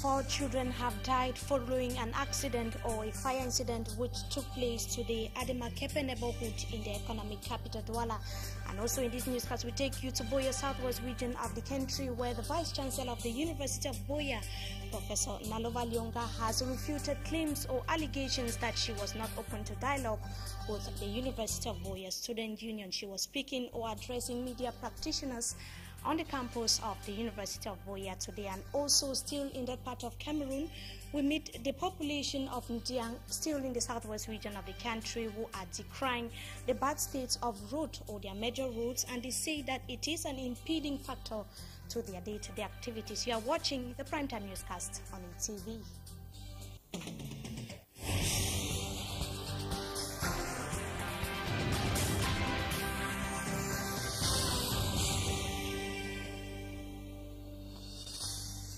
4 children have died following an accident or a fire incident which took place today at the Makepe neighborhood in the economic capital Douala. And also in this newscast, we take you to Buea Southwest region of the country, where the Vice Chancellor of the University of Buea, Professor Nalova Lyonga, has refuted claims or allegations that she was not open to dialogue with the University of Buea Student Union. She was speaking or addressing media practitioners on the campus of the University of Buea today. And also still in that part of Cameroon, we meet the population of Ndiang, still in the southwest region of the country, who are decrying the bad states of road or their major roads, and they say that it is an impeding factor to their day-to-day activities. You are watching the Primetime Newscast on ETV.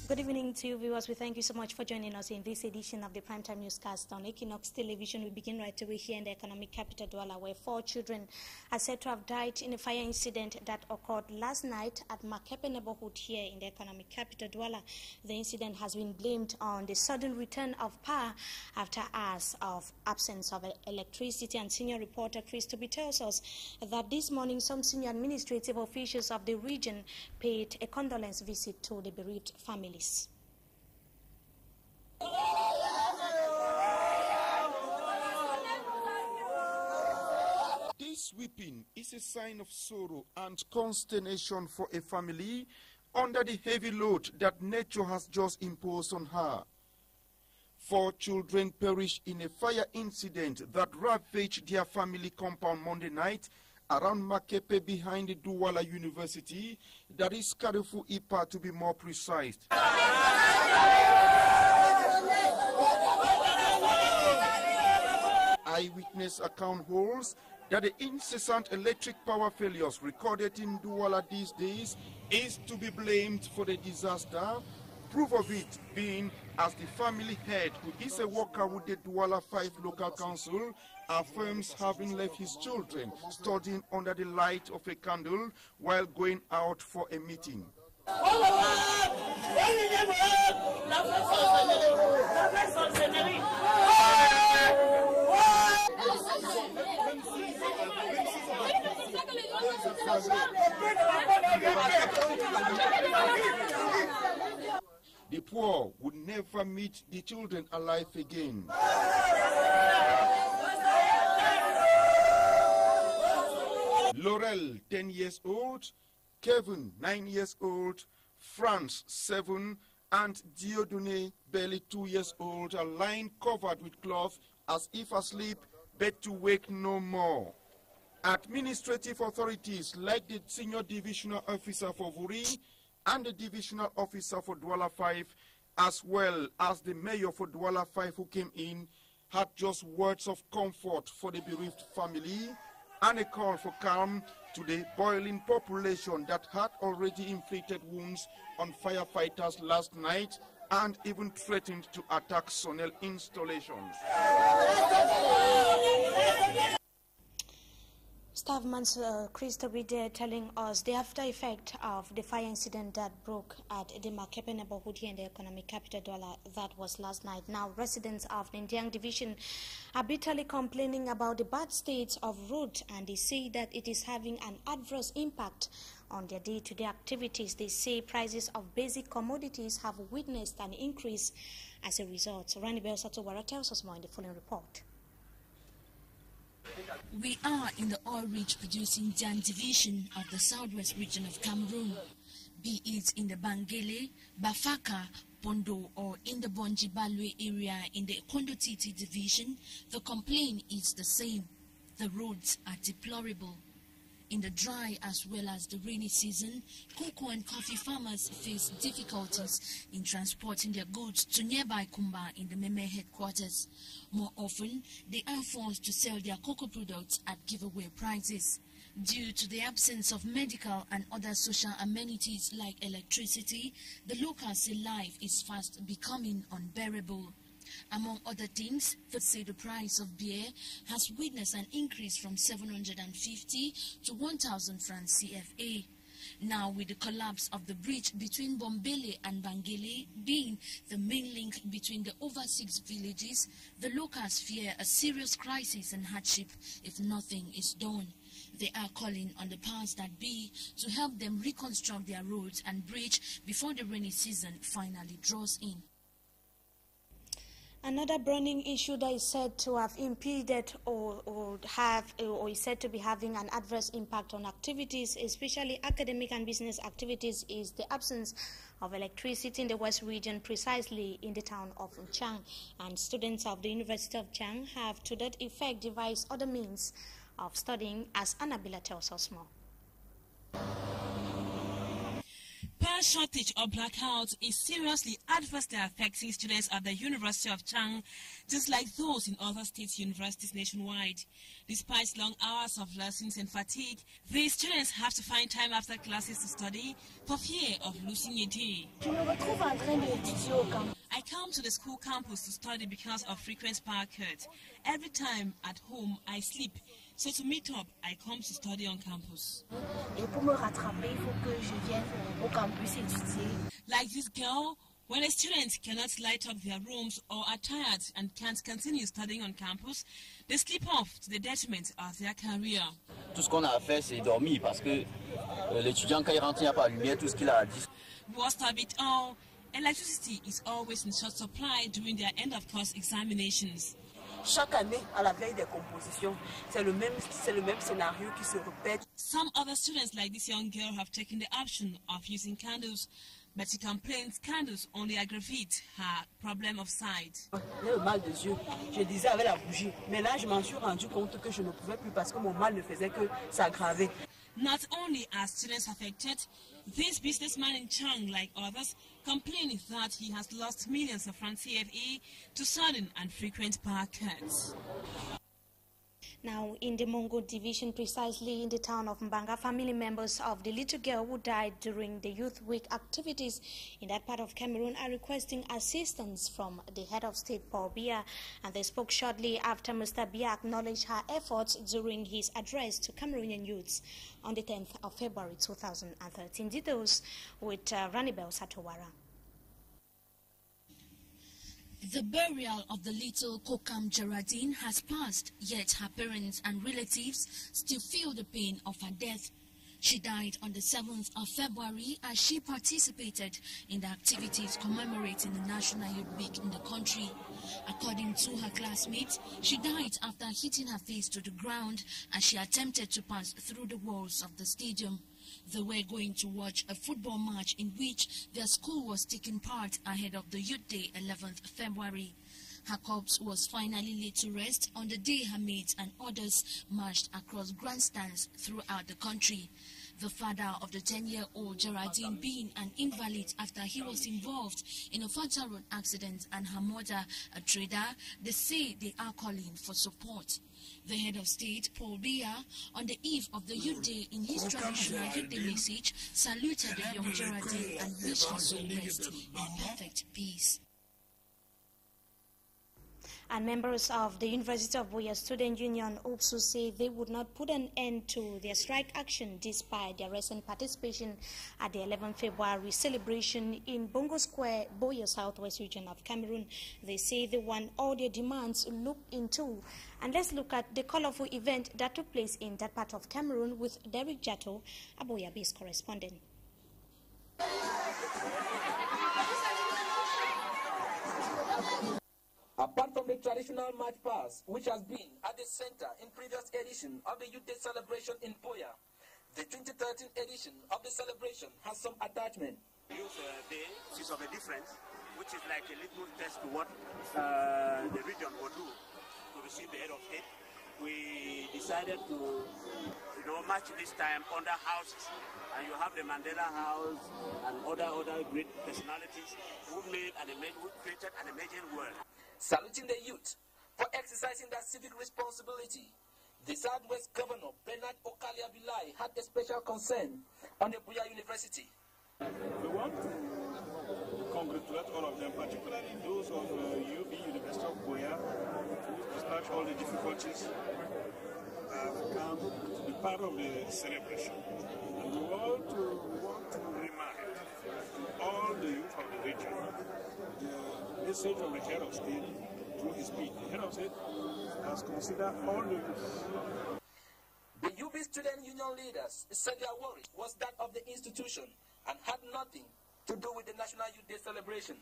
Good evening to you viewers. We thank you so much for joining us in this edition of the Primetime Newscast on Equinox Television. We begin right away here in the economic capital Douala, where 4 children are said to have died in a fire incident that occurred last night at Makepe neighborhood here in the economic capital Douala. The incident has been blamed on the sudden return of power after hours of absence of electricity. And senior reporter Chris Toby tells us that this morning some senior administrative officials of the region paid a condolence visit to the bereaved families. This weeping is a sign of sorrow and consternation for a family under the heavy load that nature has just imposed on her. 4 children perished in a fire incident that ravaged their family compound Monday night around Makepe behind the Douala University, that is Carrefour Ipa to be more precise. Eyewitness account holds that the incessant electric power failures recorded in Douala these days is to be blamed for the disaster. Proof of it being as the family head, who is a worker with the Douala 5 local council, affirms having left his children studying under the light of a candle while going out for a meeting. The poor would never meet the children alive again. Laurel, 10 years old, Kevin, 9 years old, France, 7, and Dieudonné, barely 2 years old, are lying covered with cloth as if asleep, but to wake no more. Administrative authorities like the Senior Divisional Officer for Vuri and the Divisional Officer for Douala 5, as well as the Mayor for Douala 5 who came in, had just words of comfort for the bereaved family and a call for calm to the boiling population that had already inflicted wounds on firefighters last night and even threatened to attack Sonel installations. Staffman Chris Toby telling us the after effect of the fire incident that broke at the Makepe neighborhood here in the economic capital Douala. That was last night. Now residents of the Ndiang division are bitterly complaining about the bad state of road, and they say that it is having an adverse impact on their day-to-day activities. They say prices of basic commodities have witnessed an increase as a result. Rani Bell Satowara tells us more in the following report. We are in the oil-rich producing Ndiang division of the southwest region of Cameroon. Be it in the Bangele, Bafaka, Bondo, or in the Bonji Balwe area in the Kondo Titi division, the complaint is the same. The roads are deplorable. In the dry as well as the rainy season, cocoa and coffee farmers face difficulties in transporting their goods to nearby Kumba in the Meme headquarters. More often, they are forced to sell their cocoa products at giveaway prices. Due to the absence of medical and other social amenities like electricity, the local sea life is fast becoming unbearable. Among other things, the price of beer has witnessed an increase from 750 to 1,000 francs CFA. Now, with the collapse of the bridge between Bombele and Bangele being the main link between the over 6 villages, the locals fear a serious crisis and hardship if nothing is done. They are calling on the powers that be to help them reconstruct their roads and bridge before the rainy season finally draws in. Another burning issue that is said to have impeded or is said to be having an adverse impact on activities, especially academic and business activities, is the absence of electricity in the West region, precisely in the town of Chang. And students of the University of Chang have to that effect devised other means of studying, as Annabella tells us more. Power shortage or blackout is seriously adversely affecting students at the University of Chang, just like those in other state universities nationwide. Despite long hours of lessons and fatigue, these students have to find time after classes to study for fear of losing a day. I come to the school campus to study because of frequent power cuts. Every time at home I sleep. So to meet up, I come to study on campus. Like this girl, when a student cannot light up their rooms or are tired and can't continue studying on campus, they sleep off to the detriment of their career. Tout ce qu'on a à faire, c'est dormir parce que l'étudiant, quand il rentre, il n'y a pas de lumière, tout ce qu'il a à dire. Worst of it all, electricity is always in short supply during their end-of-course examinations. Chaque année, à la veille des compositions, c'est le même scénario qui se répète. Some other students like this young girl have taken the option of using candles, but she complains candles only aggravate her problem of sight. J'ai le mal des yeux, je disais avec la bougie, mais là je m'en suis rendu compte que je ne pouvais plus parce que mon mal ne faisait que s'aggraver. Not only are students affected, this businessman in Chang, like others, complained that he has lost millions of francs CFA to sudden and frequent power cuts. Now, in the Mongo division, precisely in the town of Mbanga, family members of the little girl who died during the Youth Week activities in that part of Cameroon are requesting assistance from the head of state, Paul Biya, and they spoke shortly after Mr. Biya acknowledged her efforts during his address to Cameroonian youths on the 10th of February 2013. Details with Ranibel Satowara. The burial of the little Kokam Geraldine has passed, yet her parents and relatives still feel the pain of her death. She died on the 7th of February as she participated in the activities commemorating the National Youth Week in the country. According to her classmates, she died after hitting her face to the ground as she attempted to pass through the walls of the stadium. They were going to watch a football match in which their school was taking part ahead of the Youth Day, 11th February. Her corpse was finally laid to rest on the day her mates and others marched across grandstands throughout the country. The father of the 10-year-old Geraldine being an invalid after he was involved in a fatal road accident, and her mother, a trader, they say they are calling for support. The head of state, Paul Biya, on the eve of the Youth Day, in his traditional Youth Day message, saluted the young Geraldine and wished her soul rest in perfect peace. And members of the University of Buea Student Union also say they would not put an end to their strike action despite their recent participation at the 11th February celebration in Bongo Square, Buea, Southwest region of Cameroon. They say they want all their demands looked into. And let's look at the colorful event that took place in that part of Cameroon with Derek Jato, a Buea-based correspondent. Apart from the traditional march past, which has been at the center in previous edition of the Youth Day celebration in Buea, the 2013 edition of the celebration has some attachment. Youth Day is of a difference, which is like a little test to what the region will do to receive the head of state. We decided to march this time under houses, and you have the Mandela House and other great personalities who created an amazing world. Saluting the youth for exercising their civic responsibility, the Southwest Governor Bernard Okalia Bilai had a special concern on the Buea University. We want to congratulate all of them, particularly those of UB, University of Buea, who despite all the difficulties have come to be part of the celebration. And we want to remind all the youth of the region the message of the head of state through his speech. The head of state has considered all the youth. The UB student union leaders said their worry was that of the institution and had nothing to do with the National Youth Day celebration.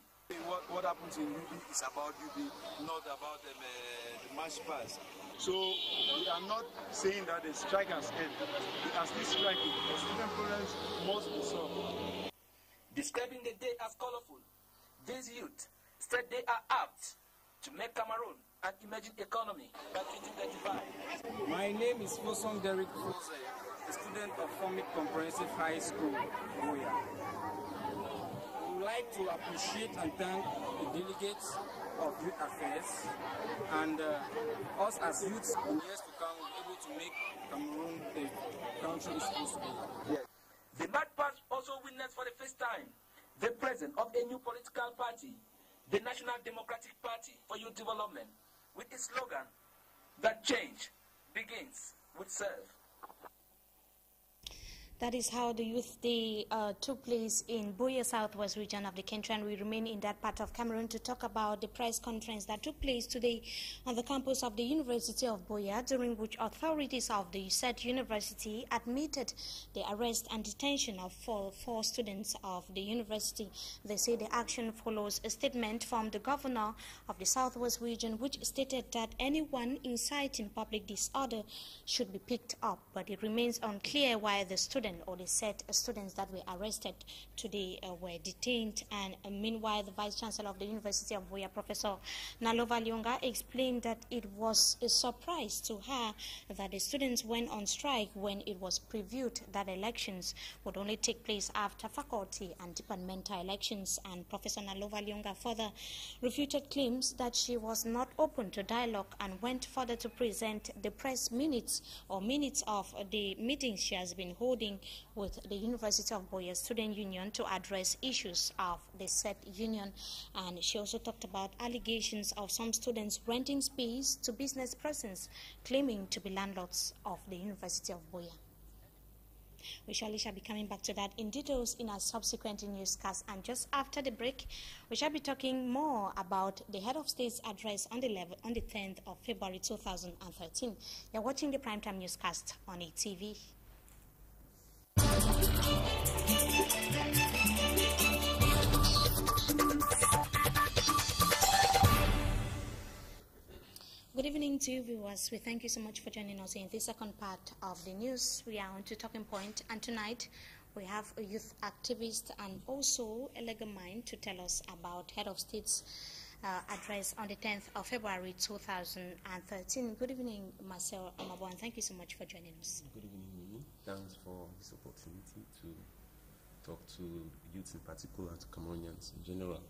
What happens in UB is about UB, not about the march past. So we are not saying that the strike has ended. We are still striking. The student problems must be solved. Describing the day as colorful, these youth said they are apt to make Cameroon an emerging economy by 2035. My name is Foson Derek Fose, a student of Formic Comprehensive High School, Boya. We would like to appreciate and thank the delegates of Youth Affairs and us as youths in years to come will be able to make Cameroon the country it's supposed to be. Yes. The Mad Pass also witnessed for the first time the presence of a new political party, the National Democratic Party for Youth Development, with its slogan that change begins with self. That is how the Youth Day took place in Buea Southwest region of the country, and we remain in that part of Cameroon to talk about the press conference that took place today on the campus of the University of Buea, during which authorities of the said university admitted the arrest and detention of four students of the university. They say the action follows a statement from the governor of the Southwest region, which stated that anyone inciting public disorder should be picked up, but it remains unclear why the student or the set students that were arrested today were detained. And meanwhile, the Vice Chancellor of the University of Buea, Professor Nalova Lyonga, explained that it was a surprise to her that the students went on strike when it was previewed that elections would only take place after faculty and departmental elections. And Professor Nalova Lyonga further refuted claims that she was not open to dialogue and went further to present the press minutes or minutes of the meetings she has been holding with the University of Buea Student Union to address issues of the said union. And she also talked about allegations of some students renting space to business persons claiming to be landlords of the University of Buea. We shall be coming back to that in details in our subsequent newscast. And just after the break, we shall be talking more about the head of state's address on the 10th of February 2013. You're watching the Primetime Newscast on ATV. Good evening to you viewers. We thank you so much for joining us in this second part of the news. We are on to Talking Point, and tonight we have a youth activist and also a legal mind to tell us about head of state's address on the 10th of February 2013. Good evening, Marcel Amabo, and thank you so much for joining us. Good evening, Mimi. Thanks for this opportunity to talk to youth in particular, to Cameroonians in general.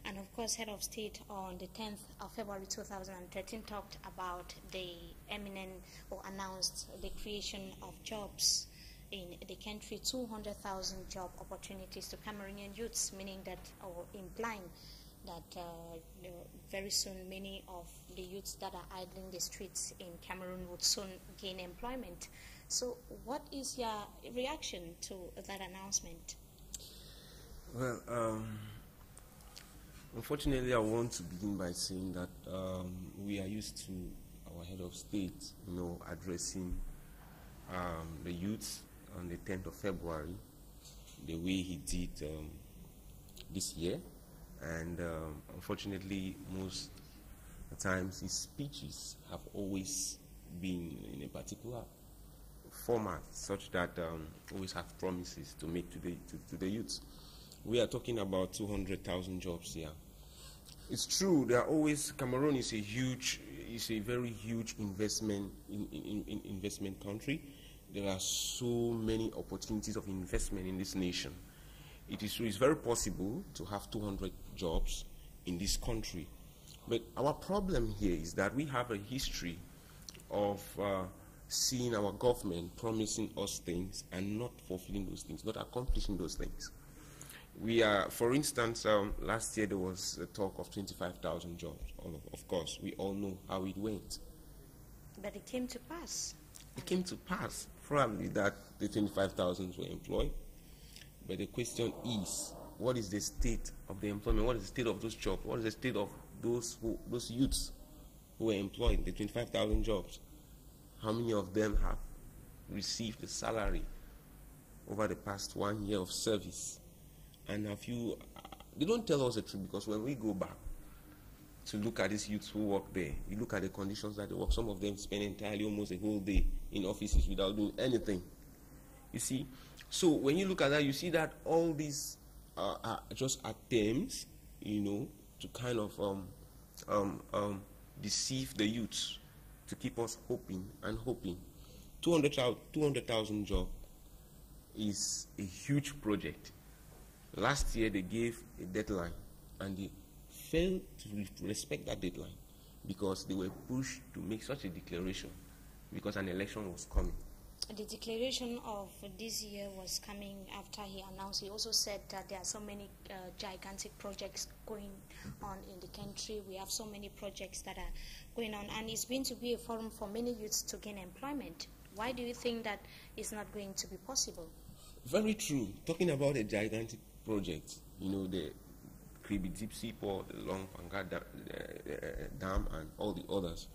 And of course, head of state on the 10th of February 2013 talked about the eminent or announced the creation of jobs in the country, 200,000 job opportunities to Cameroonian youths, meaning that, or implying that very soon many of the youths that are idling the streets in Cameroon would soon gain employment. So what is your reaction to that announcement? Well, unfortunately, I want to begin by saying that we are used to our head of state, addressing the youth on the 10th of February, the way he did this year. And unfortunately, most times his speeches have always been in a particular format, such that always have promises to make to the youth. We are talking about 200,000 jobs here. It's true. There are always, Cameroon is a very huge investment investment country. There are so many opportunities of investment in this nation. It is true. It's very possible to have 200 jobs in this country. But our problem here is that we have a history of seeing our government promising us things and not fulfilling those things, not accomplishing those things. We are, for instance, last year there was a talk of 25,000 jobs. Of course, we all know how it went. But it came to pass. It came to pass, probably, that the 25,000 were employed. But the question is, what is the state of the employment? What is the state of those jobs? What is the state of those youths who were employed, the 25,000 jobs? How many of them have received the salary over the past 1 year of service? And have you, they don't tell us the truth, because when we go back to look at these youths who work there, you look at the conditions that they work. Some of them spend entirely almost a whole day in offices without doing anything. You see? So when you look at that, you see that all these are just attempts, you know, to kind of deceive the youths, to keep us hoping and hoping. 200,000 jobs is a huge project. Last year they gave a deadline, and they failed to respect that deadline because they were pushed to make such a declaration because an election was coming. The declaration of this year was coming after he announced. He also said that there are so many gigantic projects going on in the country. We have so many projects that are going on, and it's going to be a forum for many youths to gain employment. Why do you think that it's not going to be possible? Very true. Talking about a gigantic project, you know, the Kribi Deep Sea Port, the Long Panga Dam, and all the others.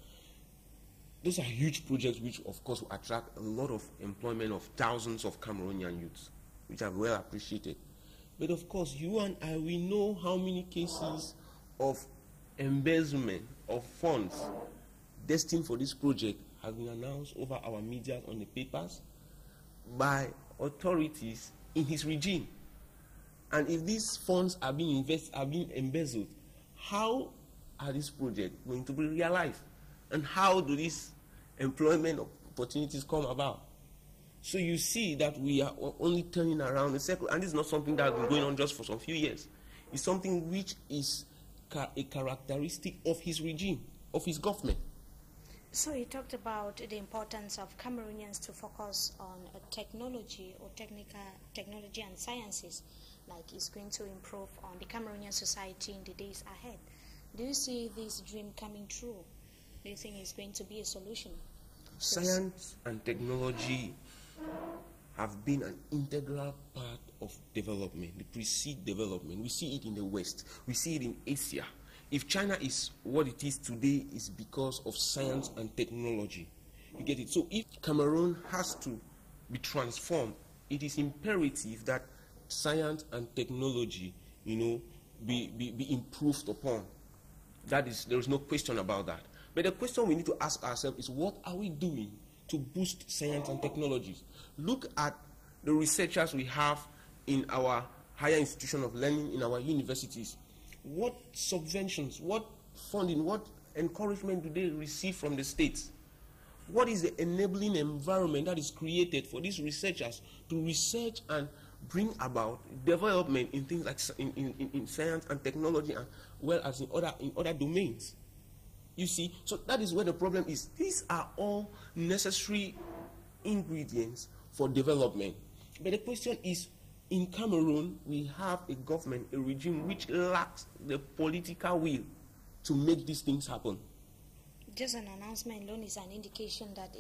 Those are huge projects which, of course, will attract a lot of employment of thousands of Cameroonian youths, which are well appreciated. But, of course, you and I, we know how many cases of embezzlement of funds destined for this project have been announced over our media on the papers by authorities in his regime. And if these funds are being embezzled, how are these projects going to be realized? And how do these employment opportunities come about? So you see that we are only turning around a circle, and this is not something that has been going on just for some few years. It's something which is a characteristic of his regime, of his government. So he talked about the importance of Cameroonians to focus on technology or technology and sciences, like it's going to improve on the Cameroonian society in the days ahead. Do you see this dream coming true? Do you think it's going to be a solution? Science and technology have been an integral part of development. They precede development. We see it in the West. We see it in Asia. If China is what it is today, it's because of science and technology. You get it? So if Cameroon has to be transformed, it is imperative that science and technology, you know, be improved upon. There is no question about that. But the question we need to ask ourselves is, what are we doing to boost science and technologies? Look at the researchers we have in our higher institution of learning, in our universities. What subventions, what funding, what encouragement do they receive from the states? What is the enabling environment that is created for these researchers to research and bring about development in things like in science and technology, as well as in other domains? You see, so that is where the problem is. These are all necessary ingredients for development. But the question is, in Cameroon, we have a government, a regime which lacks the political will to make these things happen. Just an announcement alone is an indication that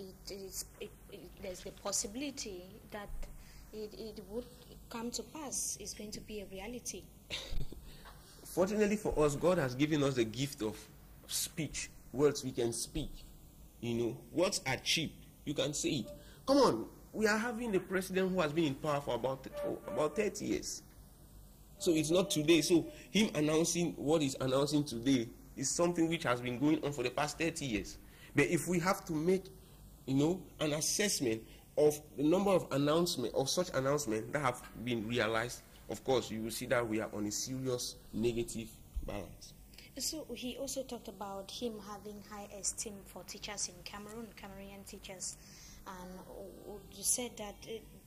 there's the possibility that it would come to pass. It's going to be a reality. Fortunately for us, God has given us the gift of speech, words we can speak. You know, words are cheap. You can say it. Come on, we are having a president who has been in power for about 30 years. So it's not today. So him announcing what he's announcing today is something which has been going on for the past 30 years. But if we have to make, you know, an assessment of the number of such announcements that have been realized, of course, you will see that we are on a serious negative balance. So he also talked about him having high esteem for teachers in Cameroon, Cameroonian teachers, and you said that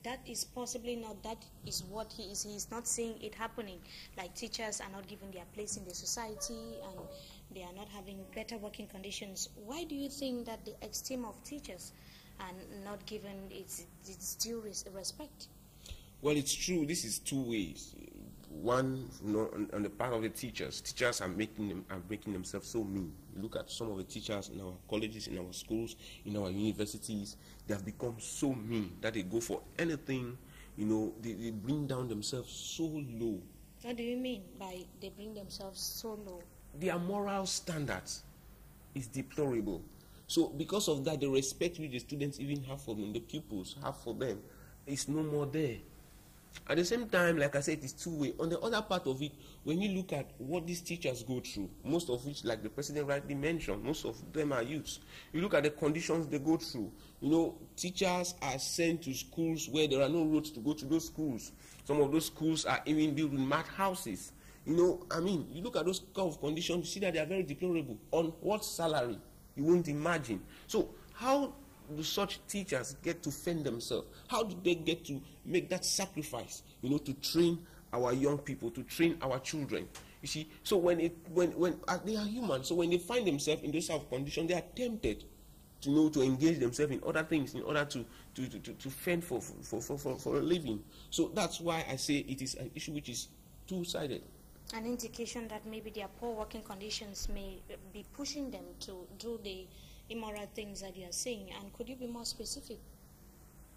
that is possibly not, that is what he is. He is not seeing it happening, like teachers are not given their place in the society and they are not having better working conditions. Why do you think that the esteem of teachers are not given its due respect? Well, it's true. This is two ways. one, you know, on the part of the teachers. Teachers are making themselves so mean. You look at some of the teachers in our colleges, in our schools, in our universities. They have become so mean that they go for anything. You know, they bring down themselves so low. What do you mean by they bring themselves so low? Their moral standards is deplorable. So because of that, the respect which the students even have for them, the pupils have for them, is no more there. At the same time, like I said, it's two-way. On the other part of it, when you look at what these teachers go through, most of which, like the president rightly mentioned, most of them are youths. You look at the conditions they go through. You know, teachers are sent to schools where there are no roads to go to those schools. Some of those schools are even built with mud houses. You know, I mean, you look at those kind of conditions, you see that they are very deplorable. On what salary? You won't imagine. So how do such teachers get to fend themselves? How do they get to make that sacrifice, you know, to train our young people, to train our children? You see, so when they are human, so when they find themselves in those type of conditions, they are tempted to, you know, to engage themselves in other things in order to fend for a living. So that's why I say it is an issue which is two-sided. An indication that maybe their poor working conditions may be pushing them to do the immoral things that you are saying. And could you be more specific?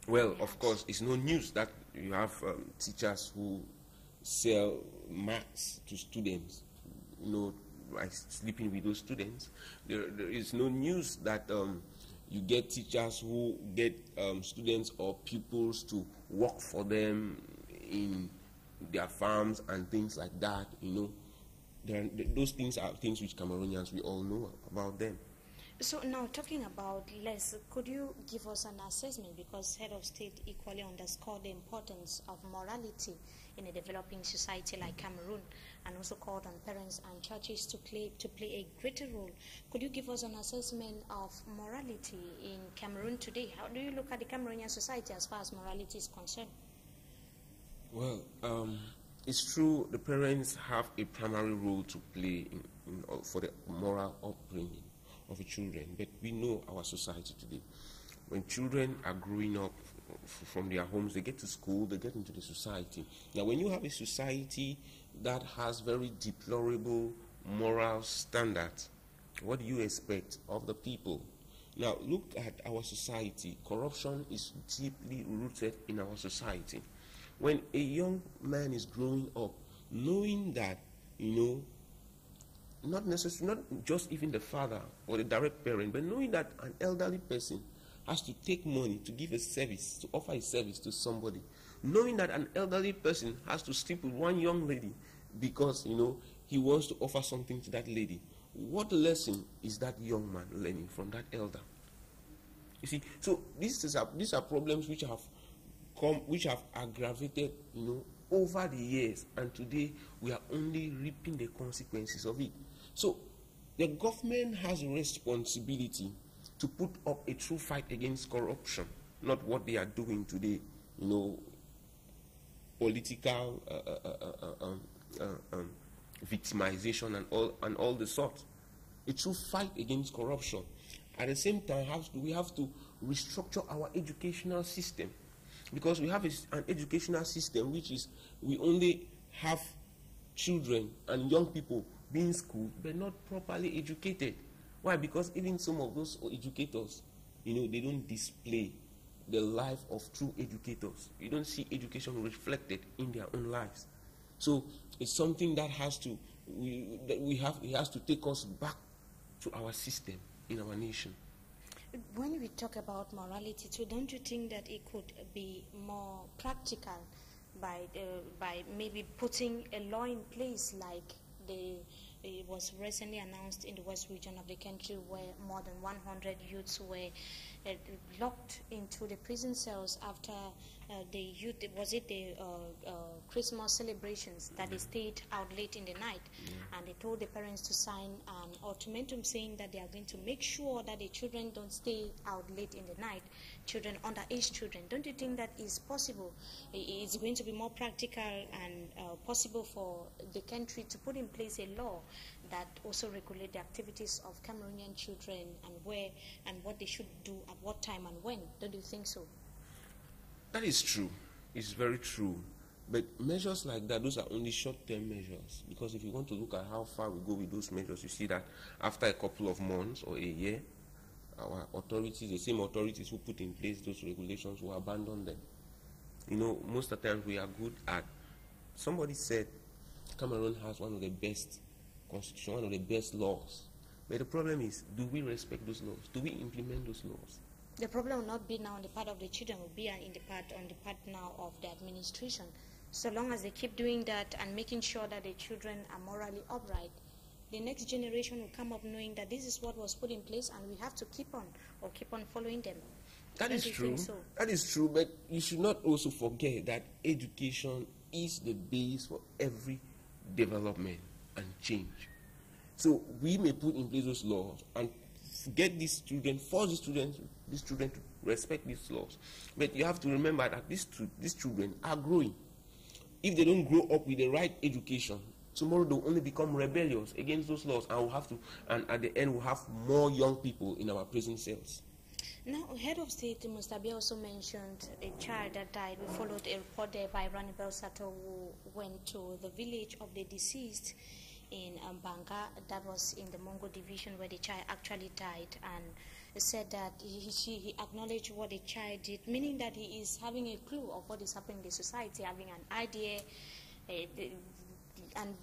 Well, of course, it's no news that you have teachers who sell maths to students, you know, by sleeping with those students. There is no news that you get teachers who get students or pupils to work for them in their farms and things like that. You know, those things are things which Cameroonians, we all know about them. So now talking about less, could you give us an assessment, because Head of State equally underscored the importance of morality in a developing society like Cameroon, and also called on parents and churches to play a greater role. Could you give us an assessment of morality in Cameroon today? How do you look at the Cameroonian society as far as morality is concerned? Well, it's true the parents have a primary role to play for the moral upbringing of the children, but we know our society today. When children are growing up from their homes, they get to school, they get into the society. Now, when you have a society that has very deplorable moral standards, what do you expect of the people? Now, look at our society. Corruption is deeply rooted in our society. When a young man is growing up, knowing that, you know, not just even the father or the direct parent, but knowing that an elderly person has to take money to give a service, to offer a service to somebody, knowing that an elderly person has to sleep with one young lady because, you know, he wants to offer something to that lady. What lesson is that young man learning from that elder? You see, so these are problems which have aggravated, you know, over the years, and today we are only reaping the consequences of it. So the government has a responsibility to put up a true fight against corruption, not what they are doing today, you know, political victimization and all the sort. A true fight against corruption. At the same time, we have to restructure our educational system, because we have an educational system which is, we only have children and young people being schooled but not properly educated. Why? Because even some of those educators, you know, they don't display the life of true educators. You don't see education reflected in their own lives. So it's something that it has to take us back to our system in our nation. When we talk about morality too, don't you think that it could be more practical by maybe putting a law in place, like it was recently announced in the West region of the country, where more than 100 youths were locked into the prison cells after the Christmas celebrations, that they stayed out late in the night, and they told the parents to sign an ultimatum saying that they are going to make sure that the children don't stay out late in the night, children, underage children. Don't you think that is possible? It's going to be more practical and possible for the country to put in place a law that also regulate the activities of Cameroonian children, and where and what they should do at what time and when? Don't you think so? That is true. It's very true. But measures like that, those are only short-term measures. Because if you want to look at how far we go with those measures, you see that after a couple of months or a year, our authorities, the same authorities who put in place those regulations, will abandon them. You know, most of the time we are good at, somebody said Cameroon has one of the best constitution, one of the best laws. But the problem is, do we respect those laws? Do we implement those laws? The problem will not be now on the part of the children, will be on the part now of the administration. So long as they keep doing that and making sure that the children are morally upright, the next generation will come up knowing that this is what was put in place and we have to keep on following them. That is true. So? That is true, but you should not also forget that education is the base for every development and change. So we may put in place those laws and get these children, force these children to respect these laws. But you have to remember that these children are growing. If they don't grow up with the right education, tomorrow they'll only become rebellious against those laws, and we'll have to, and at the end we'll have more young people in our prison cells. Now, Head of State Mustabi also mentioned a child that died. We followed a report there by Rani Belsato, who went to the village of the deceased in Banga. That was in the Mongo division where the child actually died, and said that he acknowledged what the child did, meaning that he is having a clue of what is happening in the society, having an idea, and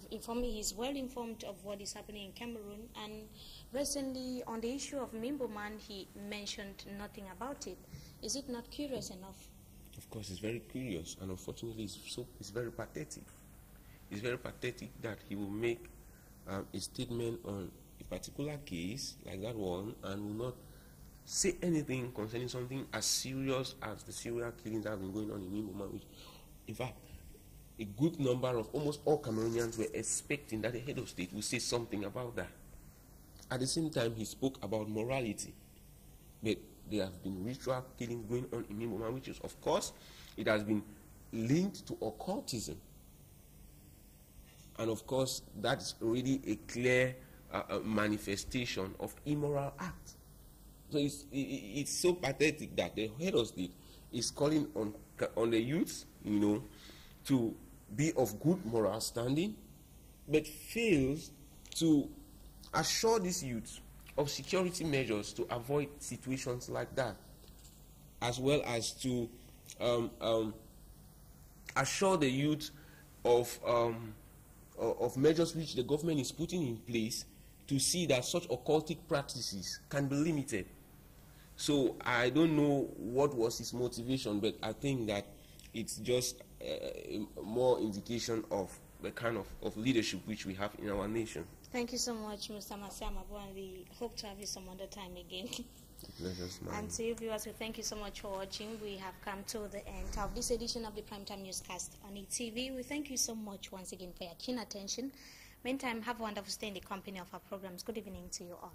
he's well informed of what is happening in Cameroon. And recently, on the issue of Mimboman, he mentioned nothing about it. Is it not curious enough? Of course, it's very curious, and unfortunately, it's very pathetic. It's very pathetic that he will make a statement on a particular case like that one and will not say anything concerning something as serious as the serial killings that have been going on in Mimboman, which, in fact, a good number of almost all Cameroonians were expecting that the head of state would say something about that. At the same time, he spoke about morality. But there have been ritual killings going on in Mimboman, which is, of course, it has been linked to occultism. And of course, that's already a clear manifestation of immoral act. So it's so pathetic that the head of state is calling on the youth, you know, to be of good moral standing, but fails to assure these youths of security measures to avoid situations like that, as well as to assure the youth of measures which the government is putting in place to see that such occultic practices can be limited. So I don't know what was his motivation, but I think that it's just more indication of the kind of leadership which we have in our nation. Thank you so much, Mr. Masiamabo, and we hope to have you some other time again. And to you viewers, we thank you so much for watching. We have come to the end of this edition of the Primetime Newscast on ETV. We thank you so much once again for your keen attention. Meantime, have a wonderful stay in the company of our programs. Good evening to you all.